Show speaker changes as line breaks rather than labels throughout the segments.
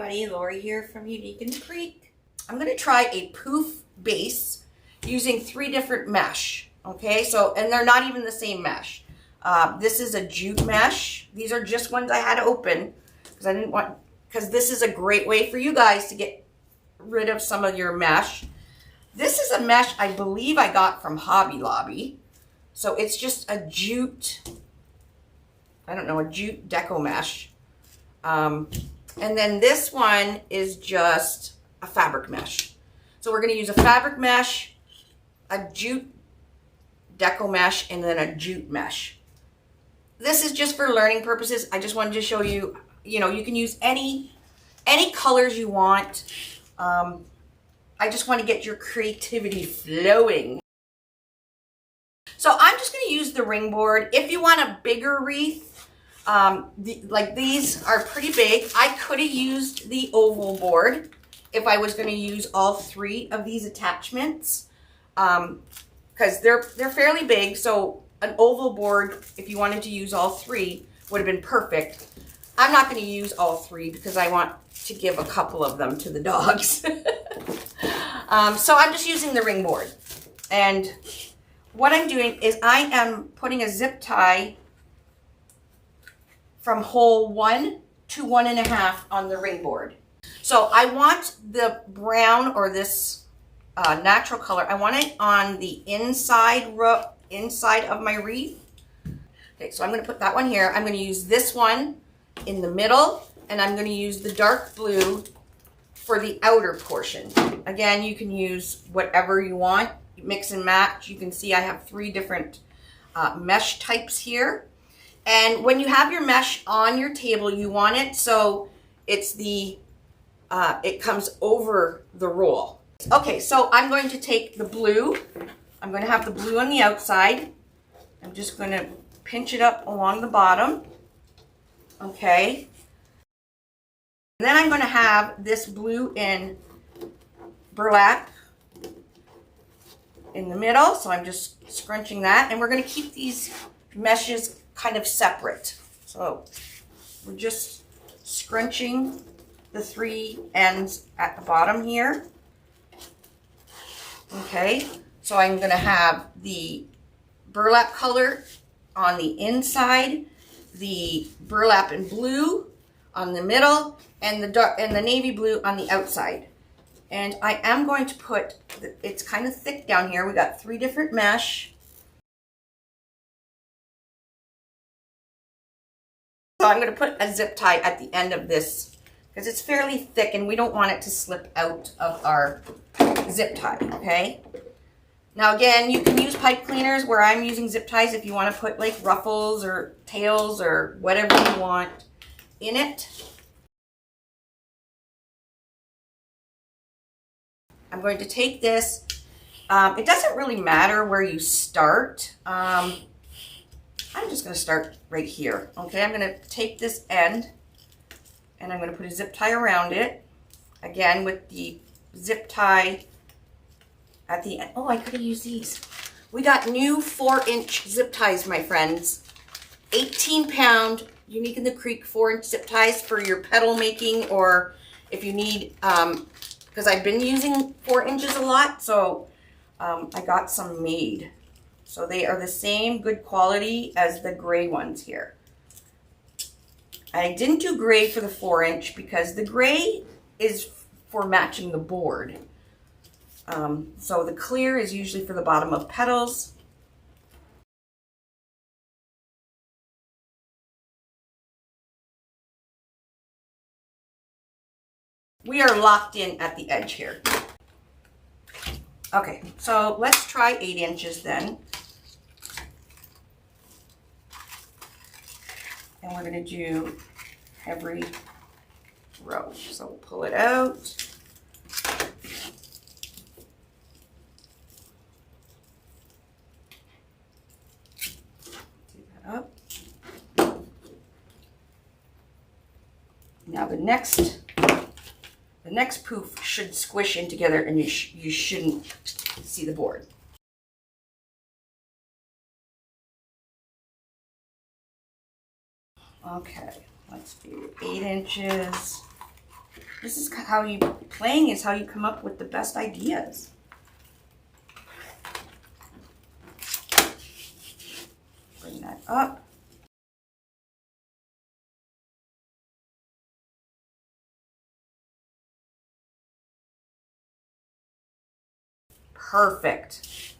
everybody, Lori here from Unique in the Creek. I'm going to try a poof base using 3 different mesh. Okay, so, and they're not even the same mesh. This is a jute mesh. These are just ones I had open because I didn't want, because this is a great way for you guys to get rid of some of your mesh. This is a mesh I believe I got from Hobby Lobby. So it's just a jute, I don't know, a jute deco mesh. And then this one is just a fabric mesh. So we're going to use a fabric mesh, a jute deco mesh, and then a jute mesh. This is just for learning purposes. I just wanted to show you, you know, you can use any colors you want. I just want to get your creativity flowing. So I'm just going to use the ring board. If you want a bigger wreath, like these are pretty big. I could have used the oval board if I was going to use all 3 of these attachments, because they're fairly big. So an oval board, if you wanted to use all 3, would have been perfect. I'm not going to use all 3 because I want to give a couple of them to the dogs. So I'm just using the ring board, and what I'm doing is I am putting a zip tie from hole 1 to 1.5 on the ring board. So I want the brown, or this natural color, I want it on the inside of my wreath. Okay, so I'm going to put that one here. I'm going to use this one in the middle, and I'm going to use the dark blue for the outer portion. Again, you can use whatever you want, mix and match. You can see I have 3 different mesh types here. And when you have your mesh on your table, you want it so it's it comes over the roll. Okay, so I'm going to take the blue. I'm going to have the blue on the outside. I'm just going to pinch it up along the bottom. Okay. And then I'm going to have this blue in burlap in the middle. So I'm just scrunching that. And we're going to keep these meshes kind of separate. So we're just scrunching the 3 ends at the bottom here. Okay, so I'm going to have the burlap color on the inside, the burlap in blue on the middle, and the navy blue on the outside. And I am going to put, it's kind of thick down here. We got 3 different mesh. So I'm going to put a zip tie at the end of this because it's fairly thick and we don't want it to slip out of our zip tie, okay? Now again, you can use pipe cleaners where I'm using zip ties if you want to put like ruffles or tails or whatever you want in it. I'm going to take this. It doesn't really matter where you start. I'm just going to start right here. Okay, I'm going to take this end and I'm going to put a zip tie around it. Again, with the zip tie at the end. Oh, I could have used these. We got new 4-inch zip ties, my friends. 18-pound Unique in the Creek 4-inch zip ties for your pedal making, or if you need, because I've been using 4 inches a lot, so I got some made. So they are the same good quality as the gray ones here. I didn't do gray for the 4-inch because the gray is for matching the board. So the clear is usually for the bottom of pedals. We are locked in at the edge here. Okay, so let's try 8 inches then. And we're going to do every row. So we'll pull it out. Do that up. Now the next poof should squish in together and you shouldn't see the board. Okay, let's do 8 inches. This is how you, playing is how you come up with the best ideas. Bring that up. Perfect.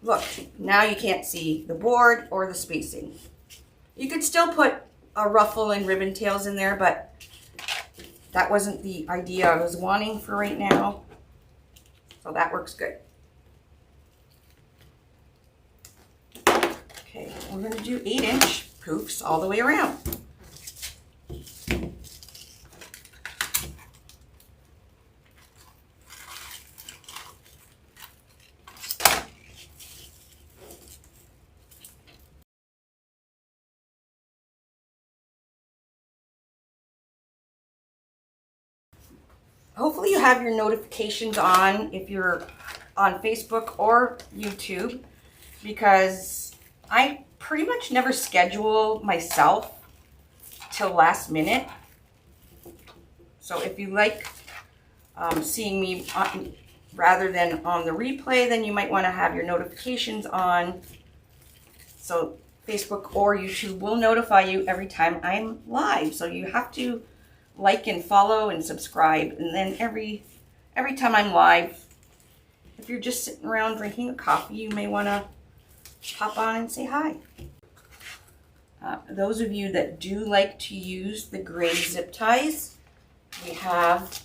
Look, now you can't see the board or the spacing. You could still put a ruffle and ribbon tails in there, but that wasn't the idea I was wanting for right now. So that works good. Okay, we're going to do 8-inch poofs all the way around. Hopefully you have your notifications on if you're on Facebook or YouTube, because I pretty much never schedule myself till last minute. So if you like seeing me rather than on the replay, then you might want to have your notifications on. So Facebook or YouTube will notify you every time I'm live. So you have to like and follow and subscribe, and then every time I'm live, if you're just sitting around drinking a coffee, you may want to hop on and say hi. Those of you that do like to use the gray zip ties, we have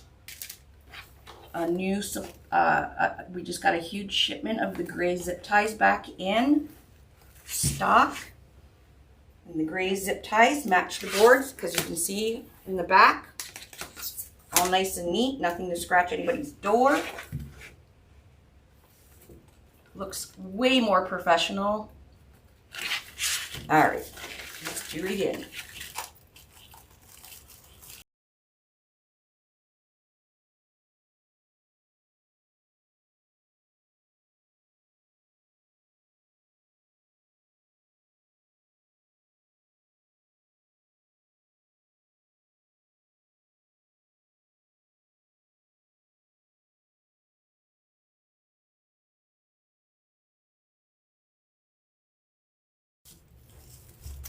a new, we just got a huge shipment of the gray zip ties back in stock. And the gray zip ties match the boards, because you can see in the back, all nice and neat, nothing to scratch anybody's door. Looks way more professional. All right, let's do it again.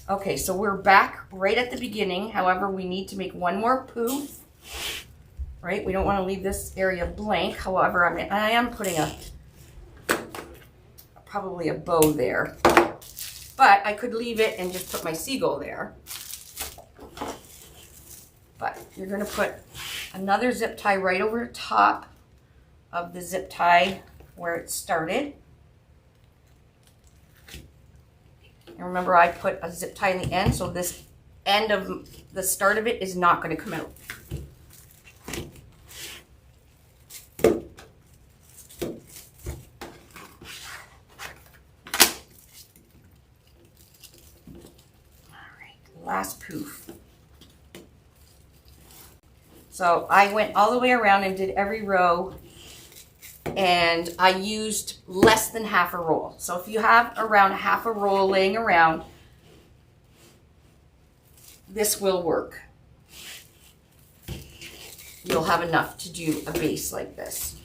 Okay, so we're back right at the beginning. However, we need to make one more poof, right? We don't want to leave this area blank. However, I am putting probably a bow there, but I could leave it and just put my seagull there. But you're going to put another zip tie right over the top of the zip tie where it started. And remember, I put a zip tie in the end, so this end of the start of it is not going to come out. All right, last poof. So I went all the way around and did every row, and I used less than half a roll. So if you have around half a roll laying around, this will work. You'll have enough to do a base like this.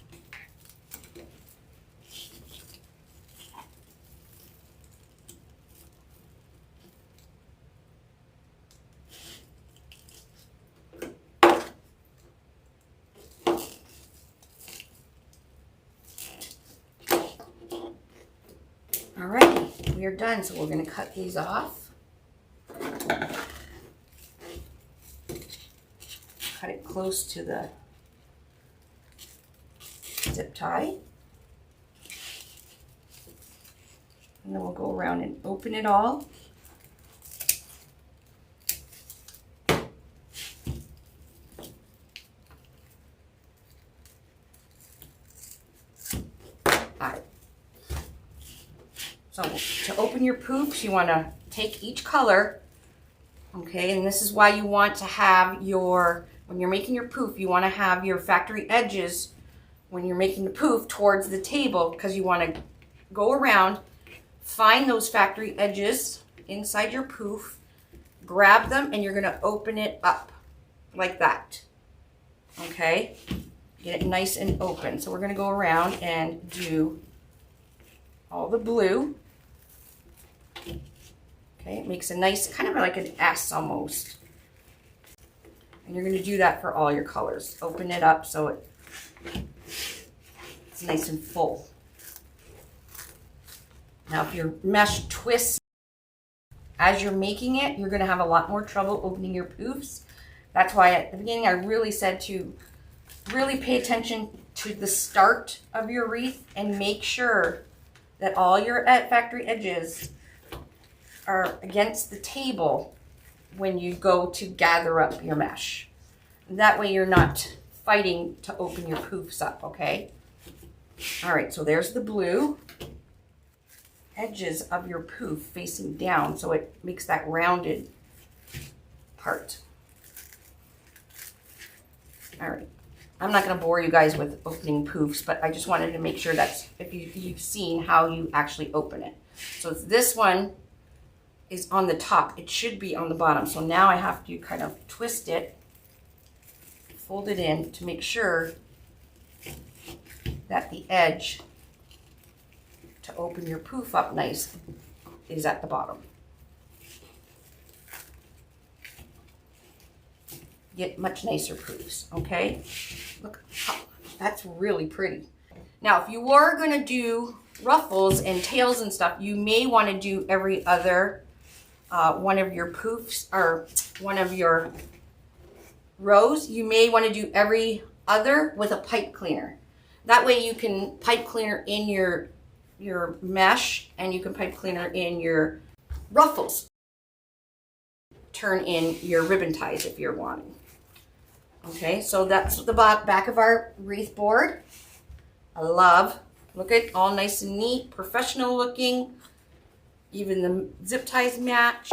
All right, we are done. So we're going to cut these off. Cut it close to the zip tie. And then we'll go around and open it all. So to open your poofs, you want to take each color, okay, and this is why you want to have your, when you're making your poof, you want to have your factory edges when you're making the poof towards the table, because you want to go around, find those factory edges inside your poof, grab them, and you're going to open it up like that. okay? Get it nice and open. So we're gonna go around and do all the blue. Okay, it makes a nice, kind of like an S almost. And you're gonna do that for all your colors. Open it up so it's nice and full. Now if your mesh twists as you're making it, you're gonna have a lot more trouble opening your poofs. That's why at the beginning I really said to really pay attention to the start of your wreath and make sure that all your factory edges are against the table when you go to gather up your mesh. That way you're not fighting to open your poofs up, okay? All right, so there's the blue edges of your poof facing down, so it makes that rounded part. All right, I'm not gonna bore you guys with opening poofs, but I just wanted to make sure that's, if you've seen how you actually open it. So this one is on the top, it should be on the bottom. So now I have to kind of twist it, fold it in to make sure that the edge to open your poof up nice is at the bottom. Get much nicer poofs, okay? Look, that's really pretty. Now, if you are gonna do ruffles and tails and stuff, you may wanna do every other one of your poofs or one of your rows. You may wanna do every other with a pipe cleaner. That way you can pipe cleaner in your mesh, and you can pipe cleaner in your ruffles. Turn in your ribbon ties if you're wanting. Okay, so that's the back of our wreath board. I love, look at all nice and neat, professional looking. Even the zip ties match.